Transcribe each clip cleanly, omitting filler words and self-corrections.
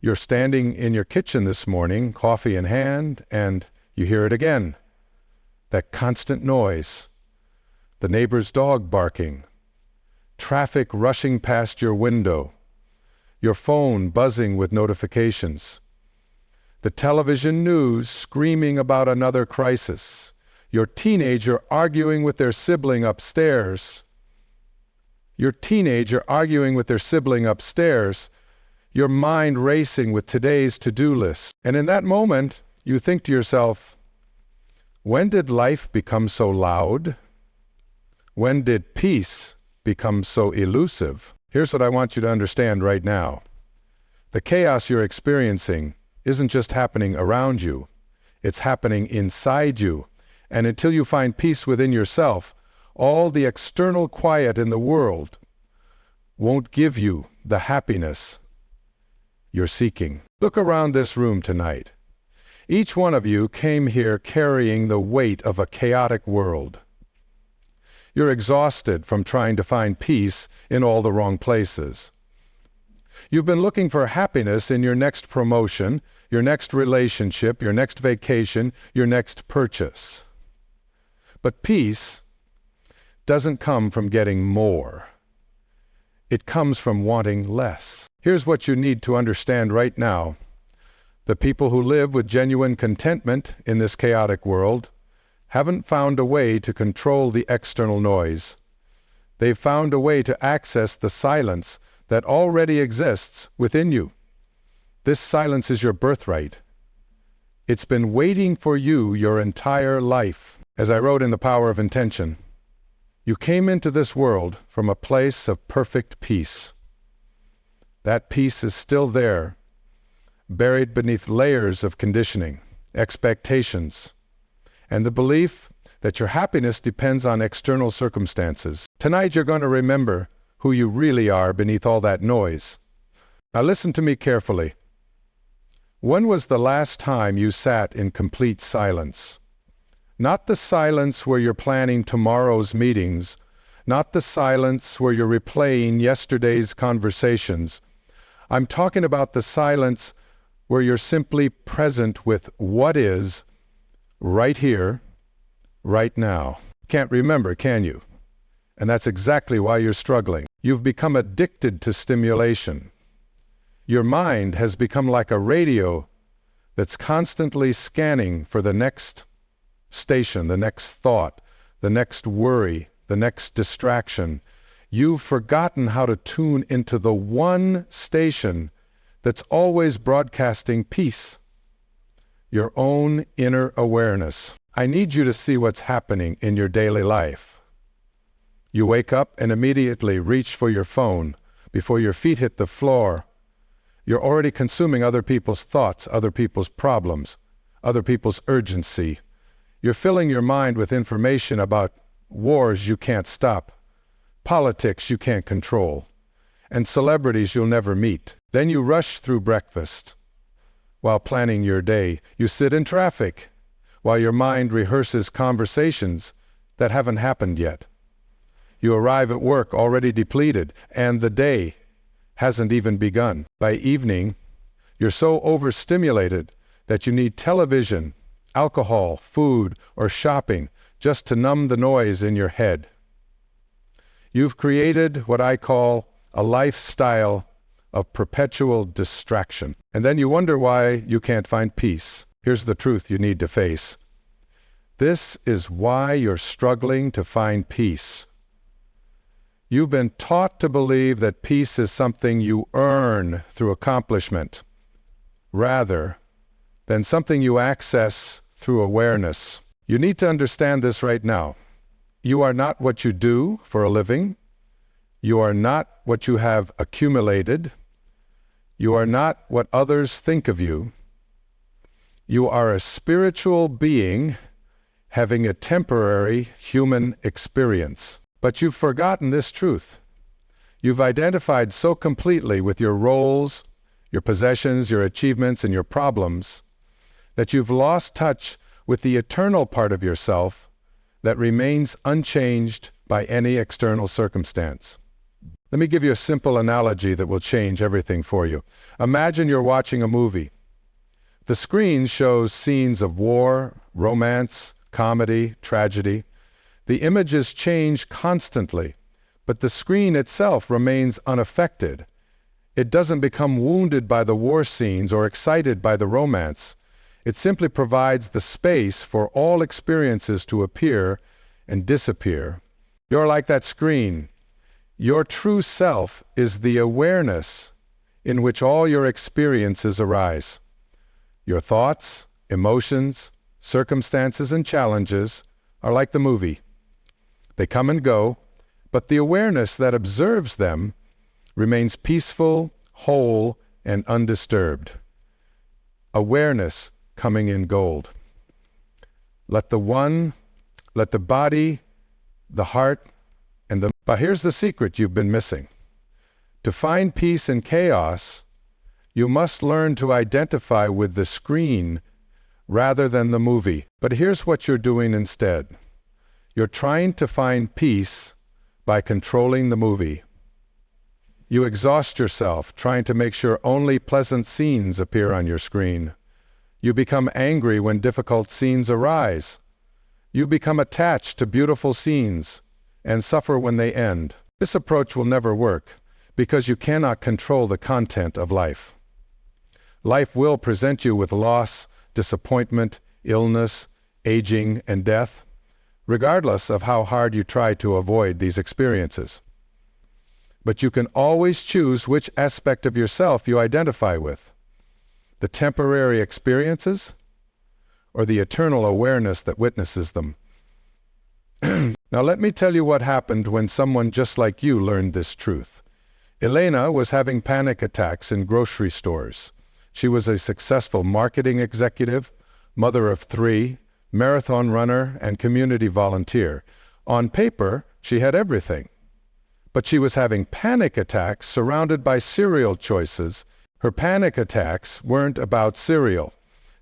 You're standing in your kitchen this morning, coffee in hand, and you hear it again. That constant noise. The neighbor's dog barking. Traffic rushing past your window. Your phone buzzing with notifications. The television news screaming about another crisis. Your teenager arguing with their sibling upstairs. Your mind racing with today's to-do list. And in that moment, you think to yourself, when did life become so loud? When did peace become so elusive? Here's what I want you to understand right now. The chaos you're experiencing isn't just happening around you, it's happening inside you. And until you find peace within yourself, all the external quiet in the world won't give you the happiness you're seeking. Look around this room tonight. Each one of you came here carrying the weight of a chaotic world. You're exhausted from trying to find peace in all the wrong places. You've been looking for happiness in your next promotion, your next relationship, your next vacation, your next purchase. But peace doesn't come from getting more. It comes from wanting less. Here's what you need to understand right now. The people who live with genuine contentment in this chaotic world haven't found a way to control the external noise. They've found a way to access the silence that already exists within you. This silence is your birthright. It's been waiting for you your entire life. As I wrote in The Power of Intention, you came into this world from a place of perfect peace. That peace is still there, buried beneath layers of conditioning, expectations, and the belief that your happiness depends on external circumstances. Tonight you're going to remember who you really are beneath all that noise. Now listen to me carefully. When was the last time you sat in complete silence? Not the silence where you're planning tomorrow's meetings, not the silence where you're replaying yesterday's conversations. I'm talking about the silence where you're simply present with what is right here, right now. Can't remember, can you? And that's exactly why you're struggling. You've become addicted to stimulation. Your mind has become like a radio that's constantly scanning for the next station, the next thought, the next worry, the next distraction. You've forgotten how to tune into the one station that's always broadcasting peace, your own inner awareness. I need you to see what's happening in your daily life. You wake up and immediately reach for your phone. Before your feet hit the floor, you're already consuming other people's thoughts, other people's problems, other people's urgency. You're filling your mind with information about wars you can't stop, politics you can't control, and celebrities you'll never meet. Then you rush through breakfast. While planning your day, you sit in traffic while your mind rehearses conversations that haven't happened yet. You arrive at work already depleted, and the day hasn't even begun. By evening, you're so overstimulated that you need television, alcohol, food, or shopping just to numb the noise in your head. You've created what I call a lifestyle of perpetual distraction. And then you wonder why you can't find peace. Here's the truth you need to face. This is why you're struggling to find peace. You've been taught to believe that peace is something you earn through accomplishment, rather than something you access through awareness. You need to understand this right now. You are not what you do for a living. You are not what you have accumulated. You are not what others think of you. You are a spiritual being having a temporary human experience. But you've forgotten this truth. You've identified so completely with your roles, your possessions, your achievements, and your problems that you've lost touch with the eternal part of yourself that remains unchanged by any external circumstance. Let me give you a simple analogy that will change everything for you. Imagine you're watching a movie. The screen shows scenes of war, romance, comedy, tragedy. The images change constantly, but the screen itself remains unaffected. It doesn't become wounded by the war scenes or excited by the romance. It simply provides the space for all experiences to appear and disappear. You're like that screen. Your true self is the awareness in which all your experiences arise. Your thoughts, emotions, circumstances, and challenges are like the movie. They come and go, but the awareness that observes them remains peaceful, whole, and undisturbed. Awareness coming in gold. Let the body, the heart, but here's the secret you've been missing. To find peace in chaos, you must learn to identify with the screen rather than the movie. But here's what you're doing instead. You're trying to find peace by controlling the movie. You exhaust yourself trying to make sure only pleasant scenes appear on your screen. You become angry when difficult scenes arise. You become attached to beautiful scenes and suffer when they end. This approach will never work because you cannot control the content of life. Life will present you with loss, disappointment, illness, aging, and death, regardless of how hard you try to avoid these experiences. But you can always choose which aspect of yourself you identify with: the temporary experiences or the eternal awareness that witnesses them. Now let me tell you what happened when someone just like you learned this truth. Elena was having panic attacks in grocery stores. She was a successful marketing executive, mother of 3, marathon runner, and community volunteer. On paper, she had everything. But she was having panic attacks surrounded by cereal choices. Her panic attacks weren't about cereal.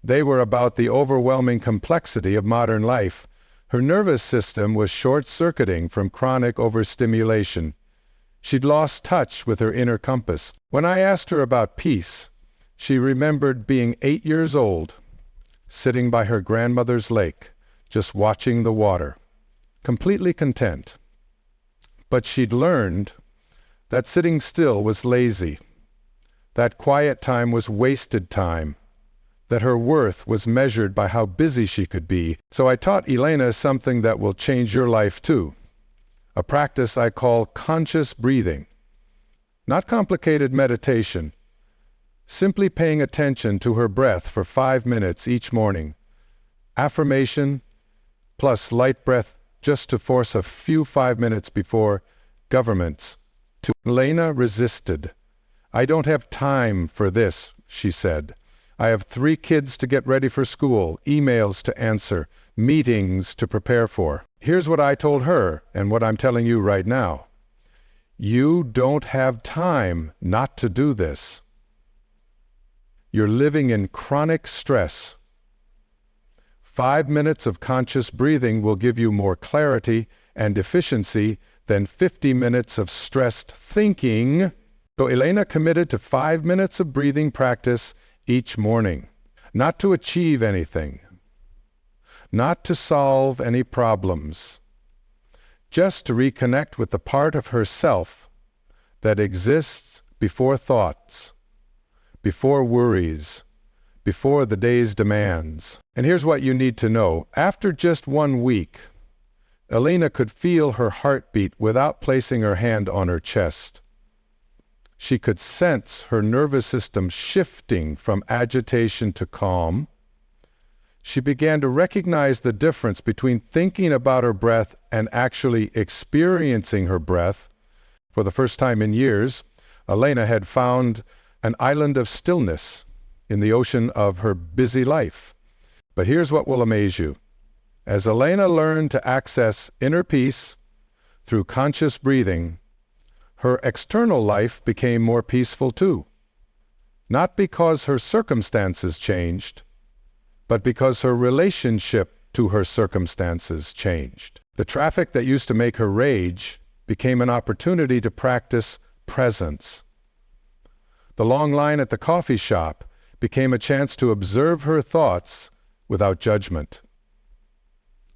They were about the overwhelming complexity of modern life. Her nervous system was short-circuiting from chronic overstimulation. She'd lost touch with her inner compass. When I asked her about peace, she remembered being 8 years old, sitting by her grandmother's lake, just watching the water, completely content. But she'd learned that sitting still was lazy, that quiet time was wasted time, that her worth was measured by how busy she could be. So I taught Elena something that will change your life too, a practice I call conscious breathing. Not complicated meditation, simply paying attention to her breath for 5 minutes each morning. Affirmation plus light breath just to force a few 5 minutes before governments. Elena resisted. "I don't have time for this," she said. "I have 3 kids to get ready for school, emails to answer, meetings to prepare for." Here's what I told her and what I'm telling you right now. You don't have time not to do this. You're living in chronic stress. 5 minutes of conscious breathing will give you more clarity and efficiency than 50 minutes of stressed thinking. So Elena committed to 5 minutes of breathing practice each morning, not to achieve anything, not to solve any problems, just to reconnect with the part of herself that exists before thoughts, before worries, before the day's demands. And here's what you need to know. After just 1 week, Elena could feel her heartbeat without placing her hand on her chest. She could sense her nervous system shifting from agitation to calm. She began to recognize the difference between thinking about her breath and actually experiencing her breath. For the first time in years, Elena had found an island of stillness in the ocean of her busy life. But here's what will amaze you. As Elena learned to access inner peace through conscious breathing, her external life became more peaceful too. Not because her circumstances changed, but because her relationship to her circumstances changed. The traffic that used to make her rage became an opportunity to practice presence. The long line at the coffee shop became a chance to observe her thoughts without judgment.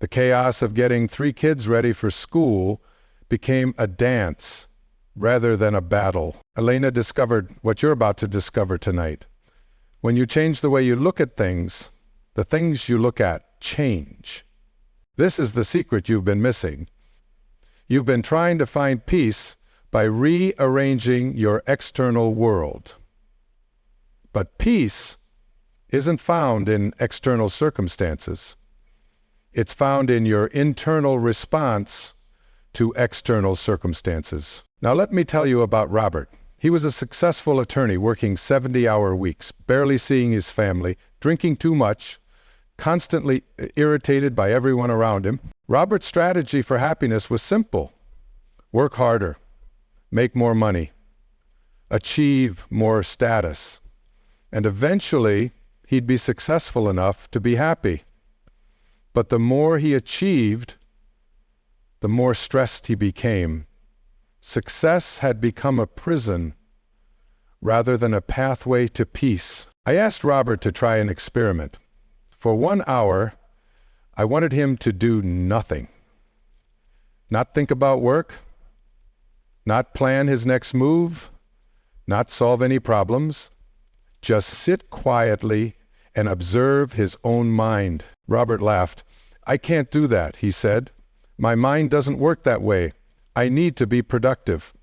The chaos of getting 3 kids ready for school became a dance rather than a battle. Elena discovered what you're about to discover tonight. When you change the way you look at things, the things you look at change. This is the secret you've been missing. You've been trying to find peace by rearranging your external world. But peace isn't found in external circumstances. It's found in your internal response to external circumstances. Now let me tell you about Robert. He was a successful attorney working 70-hour weeks, barely seeing his family, drinking too much, constantly irritated by everyone around him. Robert's strategy for happiness was simple. Work harder, make more money, achieve more status, and eventually he'd be successful enough to be happy. But the more he achieved, the more stressed he became. Success had become a prison rather than a pathway to peace. I asked Robert to try an experiment. For 1 hour, I wanted him to do nothing. Not think about work, not plan his next move, not solve any problems. Just sit quietly and observe his own mind. Robert laughed. "I can't do that," he said. "My mind doesn't work that way. I need to be productive."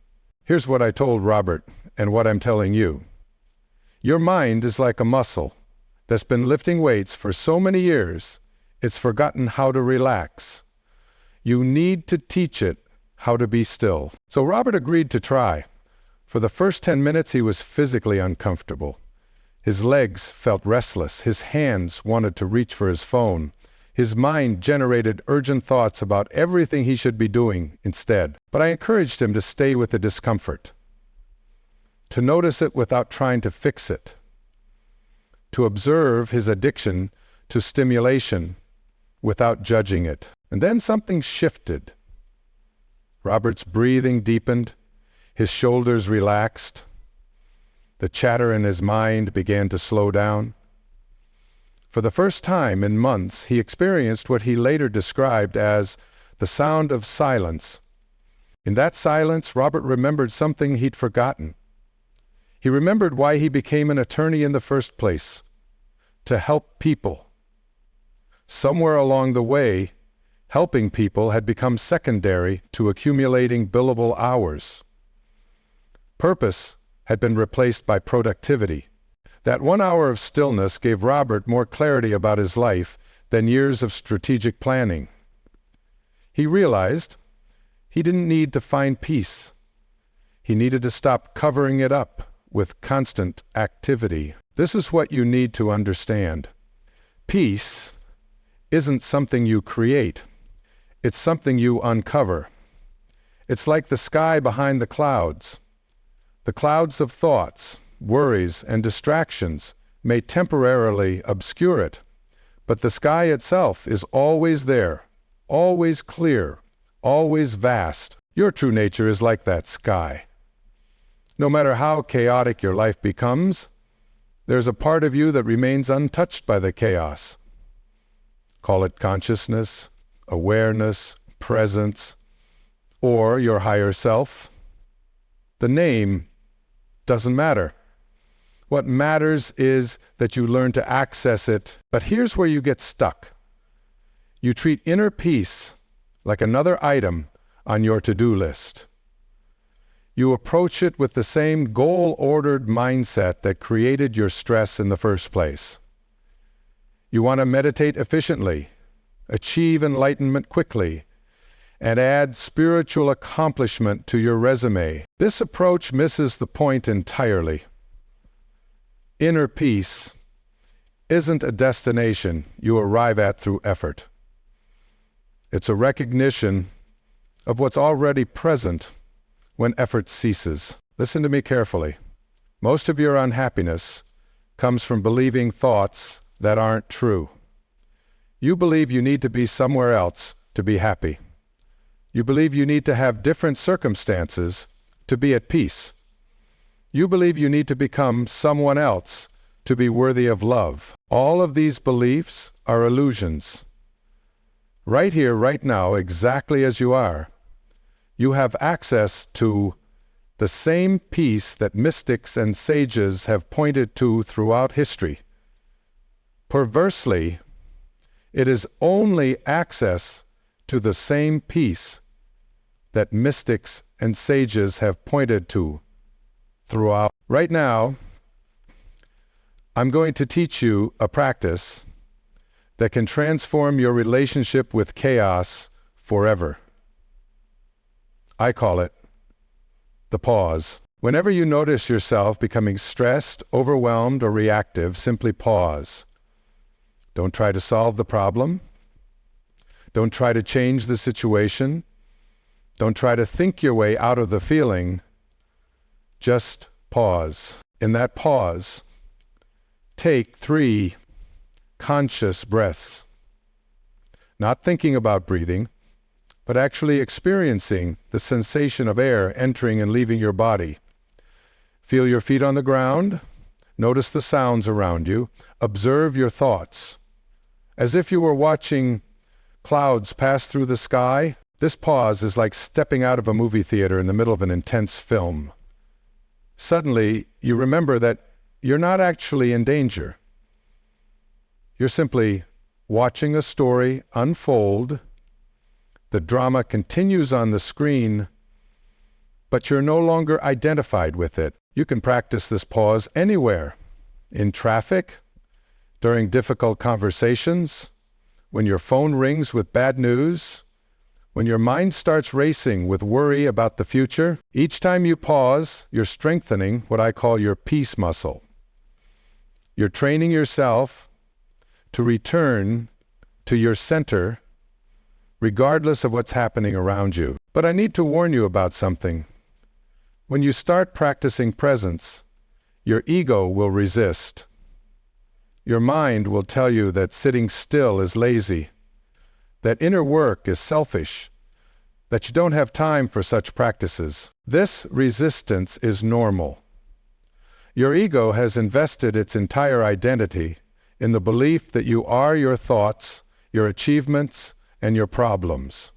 Here's what I told Robert and what I'm telling you. Your mind is like a muscle that's been lifting weights for so many years, it's forgotten how to relax. You need to teach it how to be still. So Robert agreed to try. For the first 10 minutes, he was physically uncomfortable. His legs felt restless. His hands wanted to reach for his phone. His mind generated urgent thoughts about everything he should be doing instead. But I encouraged him to stay with the discomfort, to notice it without trying to fix it, to observe his addiction to stimulation without judging it. And then something shifted. Robert's breathing deepened, his shoulders relaxed, the chatter in his mind began to slow down. For the first time in months, he experienced what he later described as the sound of silence. In that silence, Robert remembered something he'd forgotten. He remembered why he became an attorney in the first place, to help people. Somewhere along the way, helping people had become secondary to accumulating billable hours. Purpose had been replaced by productivity. That 1 hour of stillness gave Robert more clarity about his life than years of strategic planning. He realized he didn't need to find peace. He needed to stop covering it up with constant activity. This is what you need to understand. Peace isn't something you create. It's something you uncover. It's like the sky behind the clouds. The clouds of thoughts, worries, and distractions may temporarily obscure it, but the sky itself is always there, always clear, always vast. Your true nature is like that sky. No matter how chaotic your life becomes, there's a part of you that remains untouched by the chaos. Call it consciousness, awareness, presence, or your higher self. The name doesn't matter. What matters is that you learn to access it. But here's where you get stuck. You treat inner peace like another item on your to-do list. You approach it with the same goal-ordered mindset that created your stress in the first place. You want to meditate efficiently, achieve enlightenment quickly, and add spiritual accomplishment to your resume. This approach misses the point entirely. Inner peace isn't a destination you arrive at through effort. It's a recognition of what's already present when effort ceases. Listen to me carefully. Most of your unhappiness comes from believing thoughts that aren't true. You believe you need to be somewhere else to be happy. You believe you need to have different circumstances to be at peace. You believe you need to become someone else to be worthy of love. All of these beliefs are illusions. Right here, right now, exactly as you are, you have access to the same peace that mystics and sages have pointed to throughout history. Perversely, it is only access to the same peace that mystics and sages have pointed to throughout. Right now, I'm going to teach you a practice that can transform your relationship with chaos forever. I call it the pause. Whenever you notice yourself becoming stressed, overwhelmed, or reactive, simply pause. Don't try to solve the problem. Don't try to change the situation. Don't try to think your way out of the feeling. Just pause. In that pause, take 3 conscious breaths. Not thinking about breathing, but actually experiencing the sensation of air entering and leaving your body. Feel your feet on the ground. Notice the sounds around you. Observe your thoughts. As if you were watching clouds pass through the sky, this pause is like stepping out of a movie theater in the middle of an intense film. Suddenly, you remember that you're not actually in danger. You're simply watching a story unfold. The drama continues on the screen, but you're no longer identified with it. You can practice this pause anywhere. In traffic, during difficult conversations, when your phone rings with bad news, when your mind starts racing with worry about the future. Each time you pause, you're strengthening what I call your peace muscle. You're training yourself to return to your center regardless of what's happening around you. But I need to warn you about something. When you start practicing presence, your ego will resist. Your mind will tell you that sitting still is lazy, that inner work is selfish, that you don't have time for such practices. This resistance is normal. Your ego has invested its entire identity in the belief that you are your thoughts, your achievements, and your problems.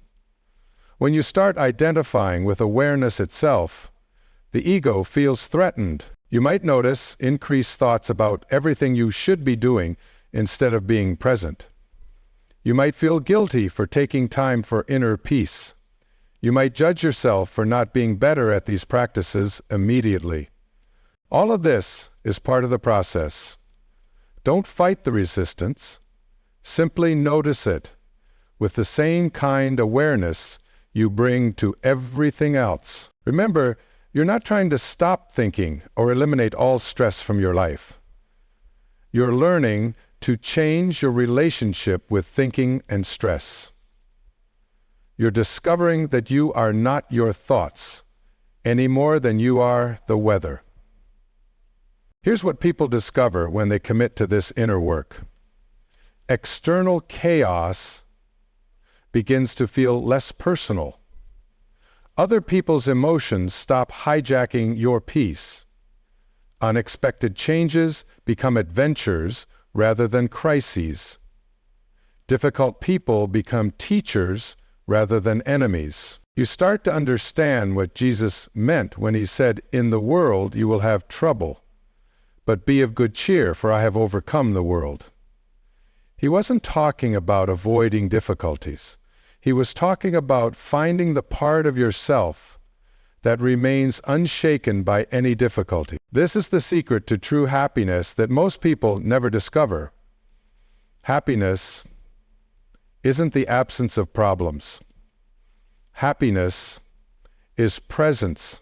When you start identifying with awareness itself, the ego feels threatened. You might notice increased thoughts about everything you should be doing instead of being present. You might feel guilty for taking time for inner peace. You might judge yourself for not being better at these practices immediately. All of this is part of the process. Don't fight the resistance. Simply notice it with the same kind awareness you bring to everything else. Remember, you're not trying to stop thinking or eliminate all stress from your life. You're learning to change your relationship with thinking and stress. You're discovering that you are not your thoughts any more than you are the weather. Here's what people discover when they commit to this inner work. External chaos begins to feel less personal. Other people's emotions stop hijacking your peace. Unexpected changes become adventures rather than crises. Difficult people become teachers rather than enemies. You start to understand what Jesus meant when he said, "In the world you will have trouble, but be of good cheer, for I have overcome the world." He wasn't talking about avoiding difficulties. He was talking about finding the part of yourself that remains unshaken by any difficulty. This is the secret to true happiness that most people never discover. Happiness isn't the absence of problems. Happiness is presence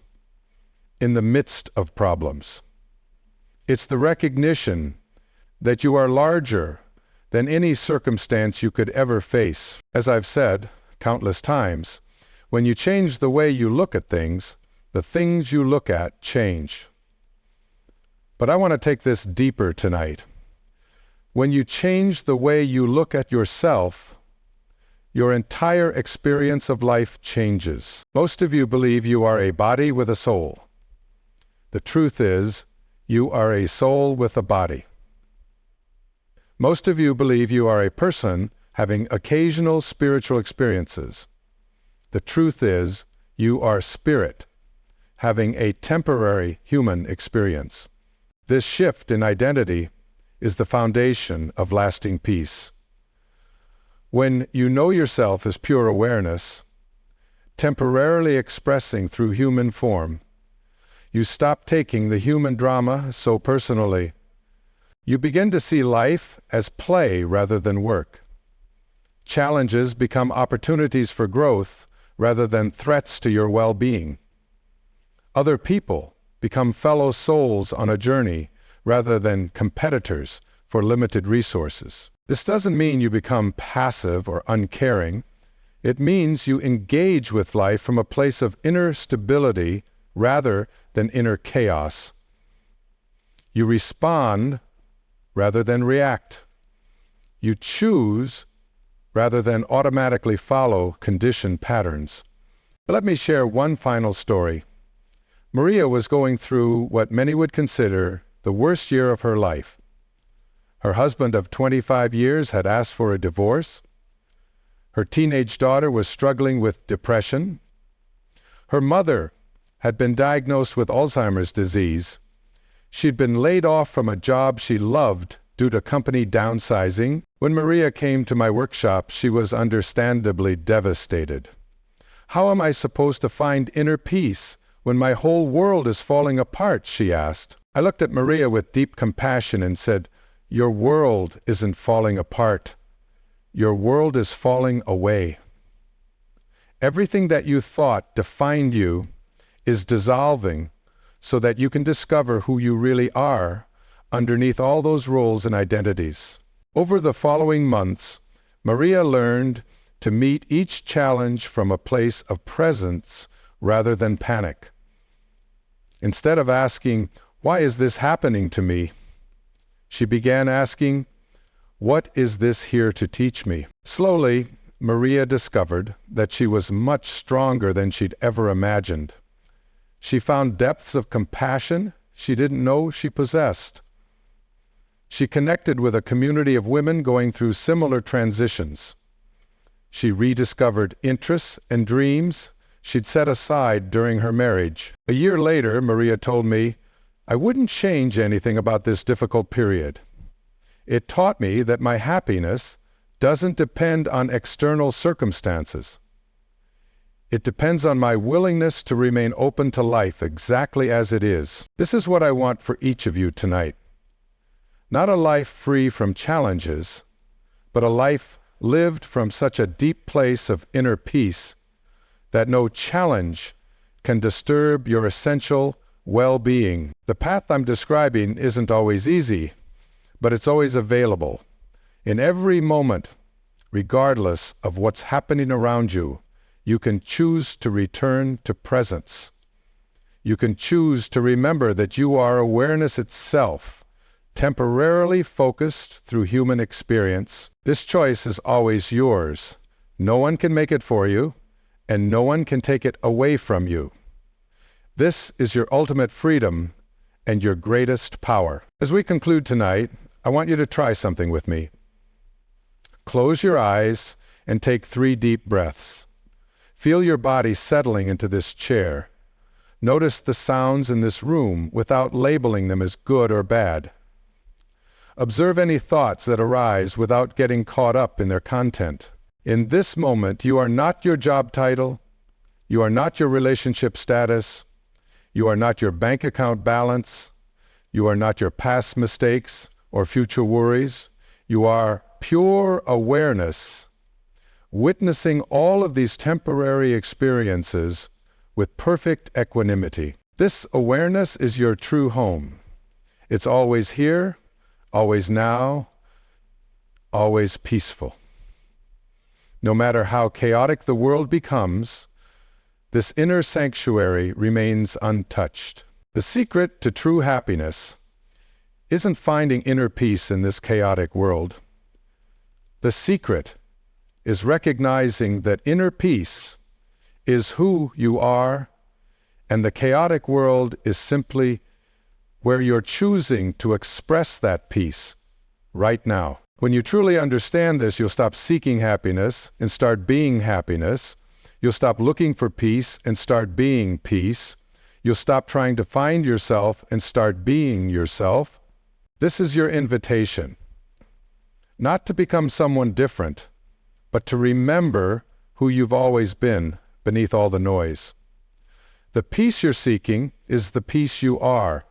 in the midst of problems. It's the recognition that you are larger than any circumstance you could ever face. As I've said countless times, when you change the way you look at things, the things you look at change. But I want to take this deeper tonight. When you change the way you look at yourself, your entire experience of life changes. Most of you believe you are a body with a soul. The truth is, you are a soul with a body. Most of you believe you are a person having occasional spiritual experiences. The truth is, you are spirit, having a temporary human experience. This shift in identity is the foundation of lasting peace. When you know yourself as pure awareness, temporarily expressing through human form, you stop taking the human drama so personally. You begin to see life as play rather than work. Challenges become opportunities for growth rather than threats to your well-being. Other people become fellow souls on a journey rather than competitors for limited resources. This doesn't mean you become passive or uncaring. It means you engage with life from a place of inner stability rather than inner chaos. You respond rather than react. You choose rather than automatically follow conditioned patterns. But let me share one final story. Maria was going through what many would consider the worst year of her life. Her husband of 25 years had asked for a divorce. Her teenage daughter was struggling with depression. Her mother had been diagnosed with Alzheimer's disease. She'd been laid off from a job she loved due to company downsizing. When Maria came to my workshop, she was understandably devastated. How am I supposed to find inner peace when my whole world is falling apart? She asked. I looked at Maria with deep compassion and said, "Your world isn't falling apart. Your world is falling away. Everything that you thought defined you is dissolving so that you can discover who you really are underneath all those roles and identities." Over the following months, Maria learned to meet each challenge from a place of presence rather than panic. Instead of asking, "Why is this happening to me?" she began asking, "What is this here to teach me?" Slowly, Maria discovered that she was much stronger than she'd ever imagined. She found depths of compassion she didn't know she possessed. She connected with a community of women going through similar transitions. She rediscovered interests and dreams she'd set aside during her marriage. A year later, Maria told me, "I wouldn't change anything about this difficult period. It taught me that my happiness doesn't depend on external circumstances. It depends on my willingness to remain open to life exactly as it is." This is what I want for each of you tonight. Not a life free from challenges, but a life lived from such a deep place of inner peace that no challenge can disturb your essential well-being. The path I'm describing isn't always easy, but it's always available. In every moment, regardless of what's happening around you, you can choose to return to presence. You can choose to remember that you are awareness itself, temporarily focused through human experience. This choice is always yours. No one can make it for you, and no one can take it away from you. This is your ultimate freedom and your greatest power. As we conclude tonight, I want you to try something with me. Close your eyes and take 3 deep breaths. Feel your body settling into this chair. Notice the sounds in this room without labeling them as good or bad. Observe any thoughts that arise without getting caught up in their content. In this moment, you are not your job title, you are not your relationship status, you are not your bank account balance, you are not your past mistakes or future worries. You are pure awareness, witnessing all of these temporary experiences with perfect equanimity. This awareness is your true home. It's always here, always now, always peaceful. No matter how chaotic the world becomes, this inner sanctuary remains untouched. The secret to true happiness isn't finding inner peace in this chaotic world. The secret is recognizing that inner peace is who you are, and the chaotic world is simply where you're choosing to express that peace right now. When you truly understand this, you'll stop seeking happiness and start being happiness. You'll stop looking for peace and start being peace. You'll stop trying to find yourself and start being yourself. This is your invitation. Not to become someone different, but to remember who you've always been beneath all the noise. The peace you're seeking is the peace you are.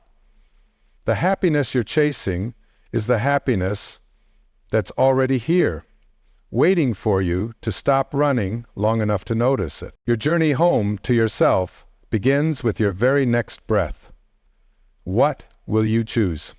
The happiness you're chasing is the happiness that's already here, waiting for you to stop running long enough to notice it. Your journey home to yourself begins with your very next breath. What will you choose?